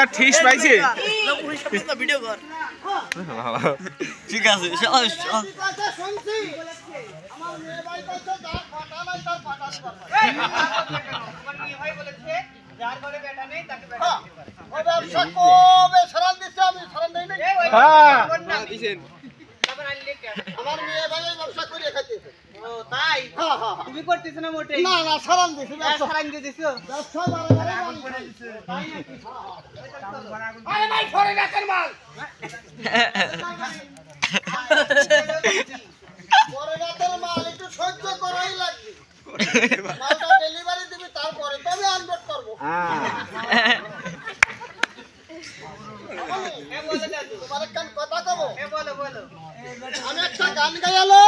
এবার ঠিক পাইছে ভিডিও কর ঠিক আছে শুনছি আমার মেয়ে ভাই বলছে তার পাটা নাই তার পাটা আমার মেয়ে ভাই বলেছে যার ঘরে বেটা নেই তাকে বেটা দিতে পারে ও ব্যবসা কবে সরাল দিছে আমি সরাল দেই নাই হ্যাঁ দিবেন তারপর আনলে কে আমার মেয়ে ভাই এই ব্যবসা করে খাইতেছে ও তাই হ্যাঁ হ্যাঁ তুমি করতেছ না মোটেই না না সরাল দিছি ব্যবসা সরাল দিয়ে দিছো ব্যবসা বাড়াবাড়ি করে দিছে তাই নাকি আরে ভাই ফরে রাতের মাল পরে রাতের মাল একটু সহ্য করাই লাগবে মালটা ডেলিভারি দিবি তারপরে তবে আনলোড করব তোমার কান কথা কব বলো বলো আমি একটা গান গাইলো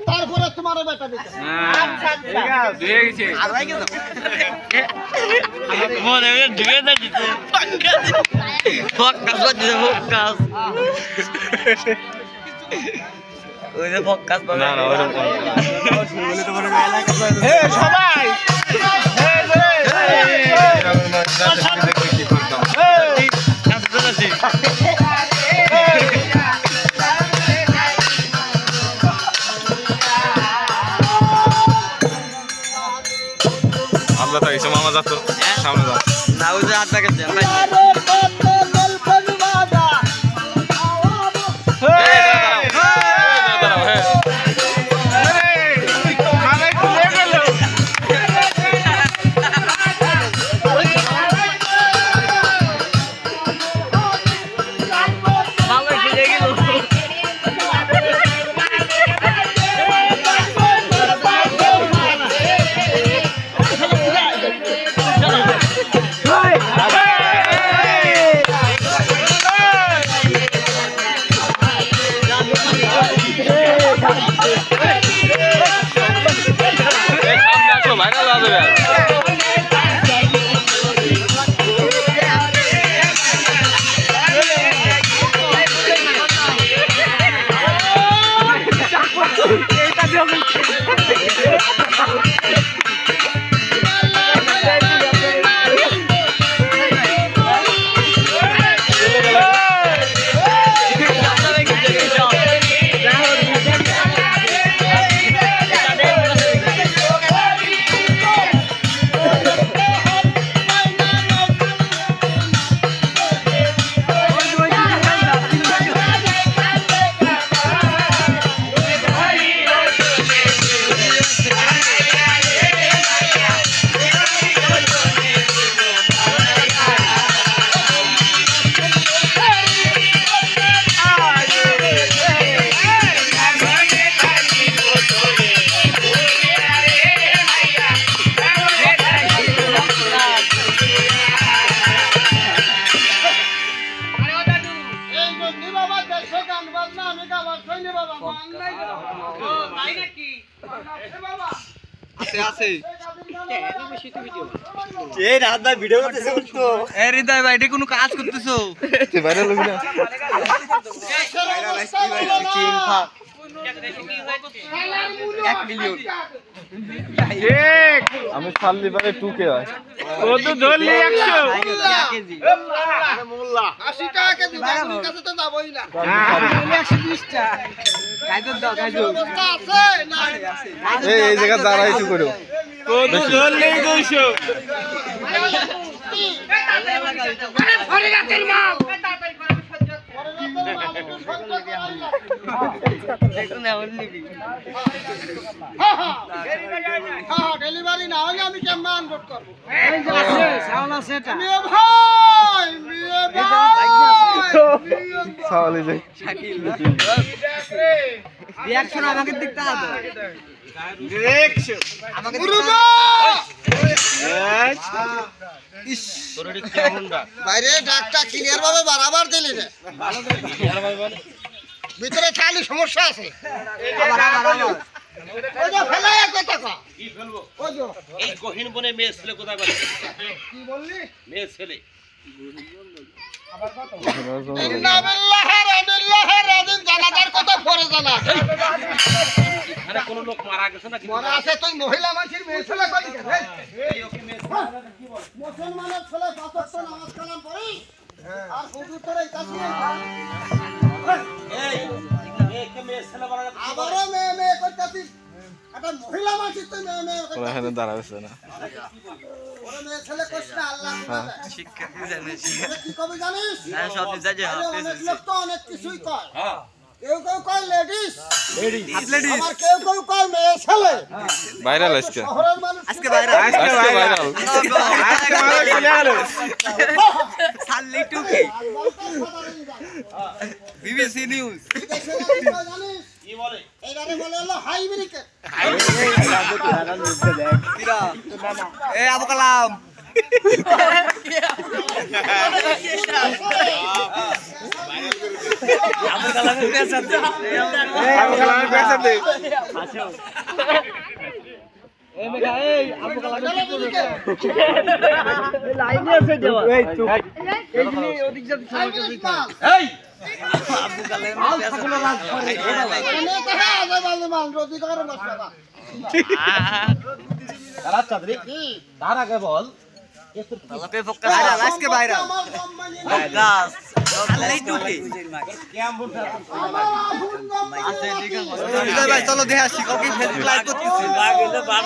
তারপরে তোমার বেটা দিতে আচ্ছা ঠিক আছে দিয়ে গেছে আর ভাই গেল মনে হয় ঢুকে যাচ্ছে ফক্কাস বাজছে ফক্কাস ওই যে ফক্কাস পাবে না না ওরকম বলে তো মনে হয় এলাকা হে সবাই আল্লাহ তাই মামা যাতো সামনে যাও না ওই যে হাত টাকা দেন ভাই ভিডিও করতেছ তো এ হৃদয় ভাই এটা কোনো কাজ করতেছো ভাইরাল হবি না আমি সাল্লি পারে 2k হয় কত ধরলি 100 কেজি মোল্লা 80 টাকা কেজি বাবুর কাছে তো যাবই না 120 টাকা গাজর দাও গাজর আছে না এই জায়গা দাঁড়াই একটু করো কত ধরলি 200 আরে ফরি রাতের মাল ডেলিভারি না হলে আমি কেমন আনলোড করবো আমাকে দেখতে হবে বাইরে ডাকটা ক্লিয়ার ভাবে বারবার দিলি রে ভিতরে খালি সমস্যা আছে এই গহীন বনে মেয়ে ছেলে কোথায় পাবে কি বললি মেয়ে ছেলে জানাজার কথা পরে জানা আরে কোন লোক মারা গেছে না মনে আছে তুই মহিলা মানুষের মেয়ে ছেলে কলি মুসলমানের ছেলে ৫ ওয়াক্ত নামাজ কালাম পড়ি আর হুজুর তোর এই কাছে আবারও মেয়ে করতেছিস একটা মহিলা মানুষ তুই মেয়ে ওরা এখানে দাঁড়াচ্ছে না ওরা মেয়ে ছেলে কইস না আল্লাহ শিক্ষা কি জানিস কি কবে জানিস সব জায়গায় অনেক লোক তো অনেক কিছুই কয় কেউ কেউ কয় লেডিস আবার কেউ কয় মেয়ে ছেলে ভাইরাল আজকে শহরের মানুষ আজকে বাইরে আজকে ভাইরাল সাল্লি টুকি বিবিসি নিউজ জানিস কি বলে এইটারে বলে হলো হাইব্রিড কিরা এ আবু কালাম আবু কালামের পেছাতে আবু কালামের পেছাতে এই মেগা এই আবু কালামের লাইনে আছে দেওয়া এই চুপ এইখানে ওদিক যাতে এই আবু কালামের পেছাতে এনে কহে আজে বাজে মান রোজি করে বসবা তারা চাদরি তার আগে বল আলোকে ফোকাস আজকে বাইরে আমার কোম্পানি গাছ সাল্লি টুকি আচ্ছা ঠিক ভাই চলো দেখে আসি কাউকে ফেসবুক লাইভ করতেছি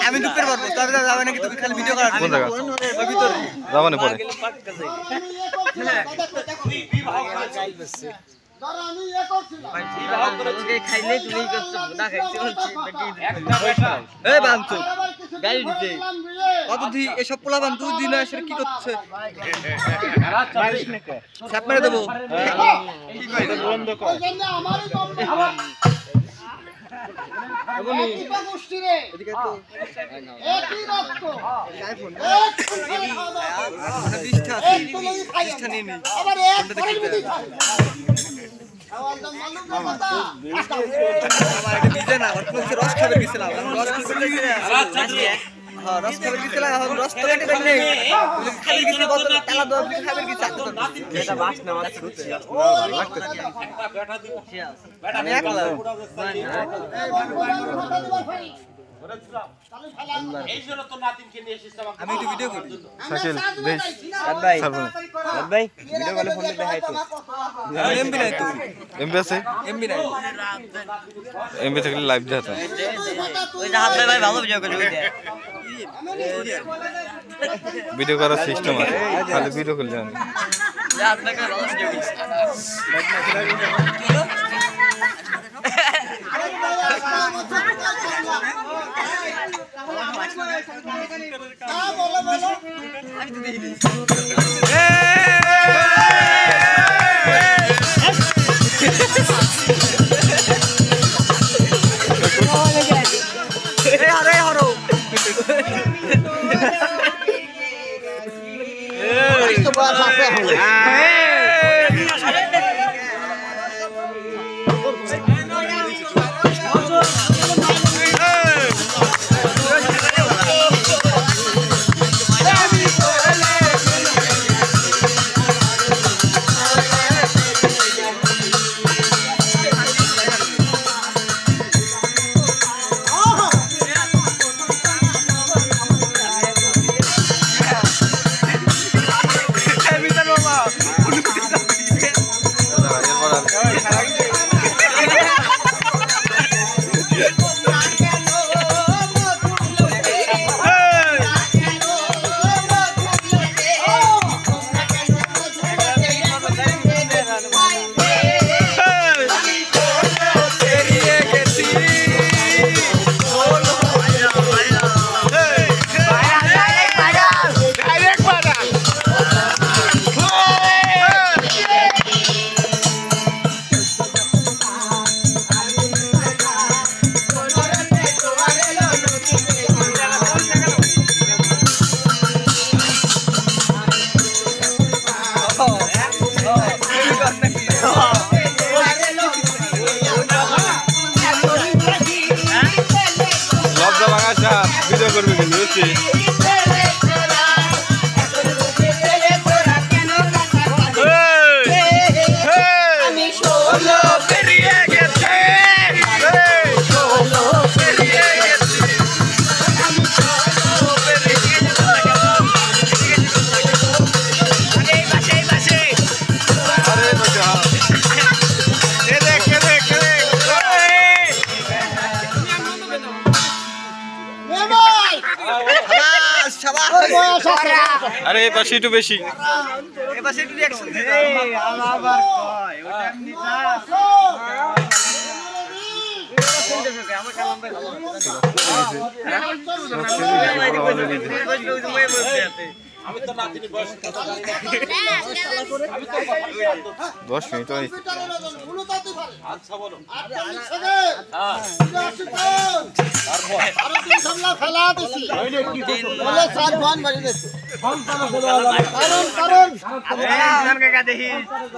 আমি ঢুকতে পারবো তবে যাবে নাকি তুমি খালি ভিডিও করার কোন জায়গা ওই ভিতরে যাবানে পরে আমি ইয়ে করছিলাম খাইলে তুমি করছো না খাইতে বলছি এই বান্তু গাড়ি দিতে কত দি এসব পোলা বান্তু দিন আসে কি করছে সাপ মেরে দেবো কি কই বন্ধ কর ওই জন্য আমারই কোম্পানি এটা গোষ্ঠী রে এদিকে তো একই রক্ত মানে 20টা আছে 20টা নিয়ে নি আবার এক করে দিই আওয়াজ মালুম না কথা আমার এটা দিতে না আর কোন রস খাবে গেছিলাম রস খাবে গেছিলাম হ্যাঁ রস খাবে গেছিলাম এখন রস তো কেটে দেন নেই খাবে গেছিল কত টাকা দাও খাবে গেছিল এটা বাস না আমার শুনছে আমি একলা এই জন্য তো নাতিনকে নিয়ে এসেছিস আমাকে আমি একটু ভিডিও করি শাকিল দেখ ভাই ছাড়বো না ভাই ভিডিও কলে ফোন দেখাই তো এমবি নাই তো এমবি আছে এমবি নাই এমবি থাকলে লাইভ দেখাতাম ওই হাত ভাই ভালো ভিডিও করে ওই ভিডিও করার সিস্টেম আছে খালি ভিডিও করলে জানি হাত ভাই ভালো ভিডিও করছে আমি তো দেখিনি আরে হরো তো বড় সাথে হলো ভিডিও করবে কিন্তু বুঝছি আরে এই পাশে একটু বেশি এবার একটু রিঅ্যাকশন দিতে আমি তো নাতিনি বয়স 10 মিনিট হয় আচ্ছা বলো খেলা দিছি বলে 4 জন বাড়ি দিছে কারণ দেখি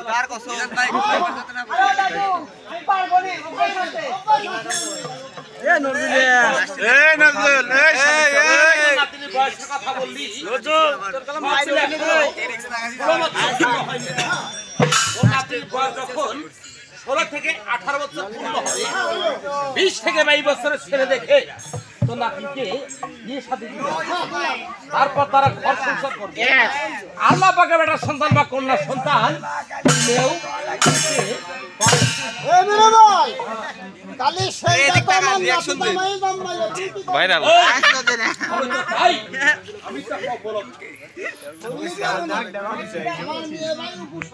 তার কসম ভাই নাতিনি বয়সের কথা বললি নাতির বয়স যখন 16 থেকে 18 বছর পূর্ণ হবে 20 থেকে 22 বছরের ছেলে দেখে তো নাতিকে বিয়ে শাদী দিবে তারপর তারা ঘর সংসার করবে আল্লাহ পাকের বেটা সন্তান বা কন্যা সন্তান কেউ কালি সেই ভাইরাল ভাই আমি তো বলো